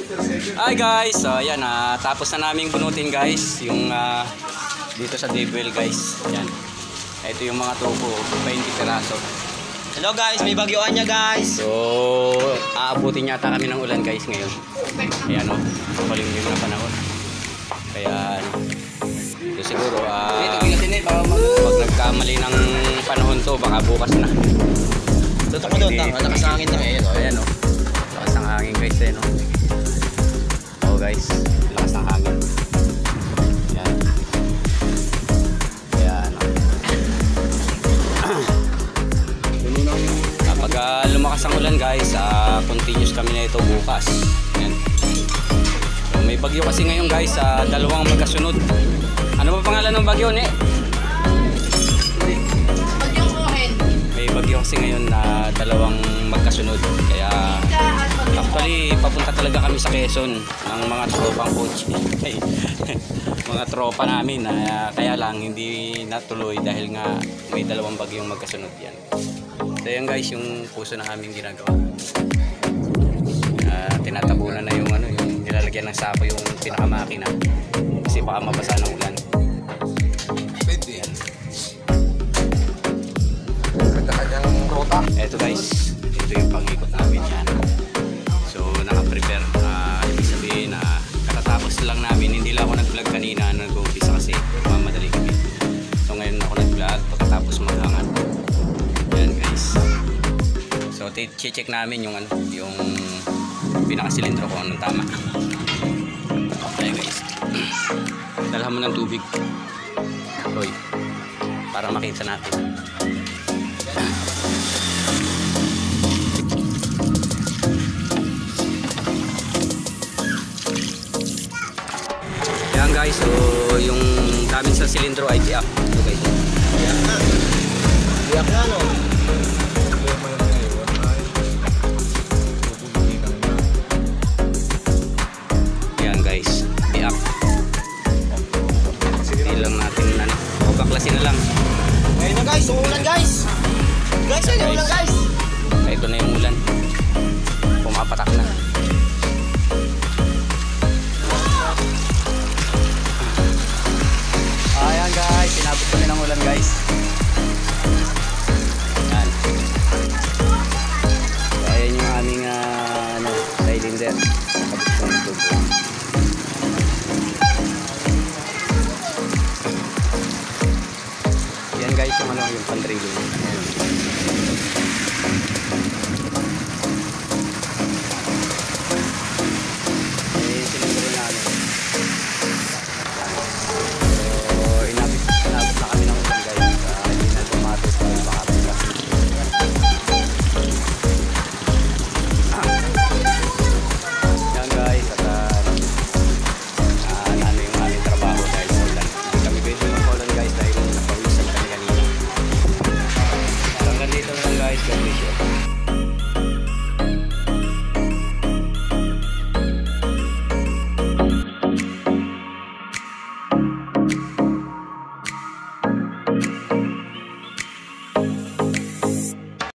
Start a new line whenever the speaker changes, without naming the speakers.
Hi guys, so ayan, tapos na namin bunutin guys yung dito sa debel guys. Ayan. Ito yung mga tubo, 20 piraso.
Hello guys, may bagyoan niya guys.
So, aabutin yata kami ng ulan guys ngayon. Ayan o, palimlim na panahon. Kaya, ito siguro, pag nagkamali ng panahon to, baka bukas na.
Tutok mo doon, lakas ng hangin na ngayon.
Ayan o, lakas ng hangin guys eh, no? Oo guys, lakas ng hangin. Ayan. Ayan o. Kapag lumakas ang ulan guys, continuous kami na ito bukas. Ayan. So, may bagyo kasi ngayon guys, dalawang magkasunod. Ano ba pangalan ng bagyo ni? May bagyo kasi ngayon na dalawang magkasunod. Kaya actually papunta talaga kami sa Quezon ng mga tropang coach. Mga tropa namin, kaya lang hindi natuloy dahil nga may dalawang bagyong magkasunod yan. So yan guys, yung puso na aming ginagawa. Tinatabunan na yung yung nilalagyan ng sako yung pinakamakina kasi baka mabasa ng ulan.
Pwede yan. Kanya-kanyang rota.
Eto guys, ito yung pag-ikot namin yan. So naka-prepare, ibig sabihin katatapos lang namin. Hindi lang ako nag-vlog kanina, nag-umpisa kasi mamadali kami. So ngayon ako nag-vlog pagkatapos maghangat. Yan guys. So check namin yung yung pinakasilindro ko anong tama. Okay guys. Dalhan mo ng tubig. Roy, para makita natin. Yan guys, so yung namin sa silindro ay tiyak. Okay.
Tiyak na no?
Yan guys, tiyak. Hindi lang natin baklasin na lang.
Ayun na guys, umulan guys. Guys, ayun yung ulan guys.
Ito na yung ulan. Pumapatak na. Ayan guys, sinabot kami ng ulan guys. Ayan. So, ayan yung aming cylinder. Nakabot ko ng tubo. Yan guys, yung yung pan-drilling.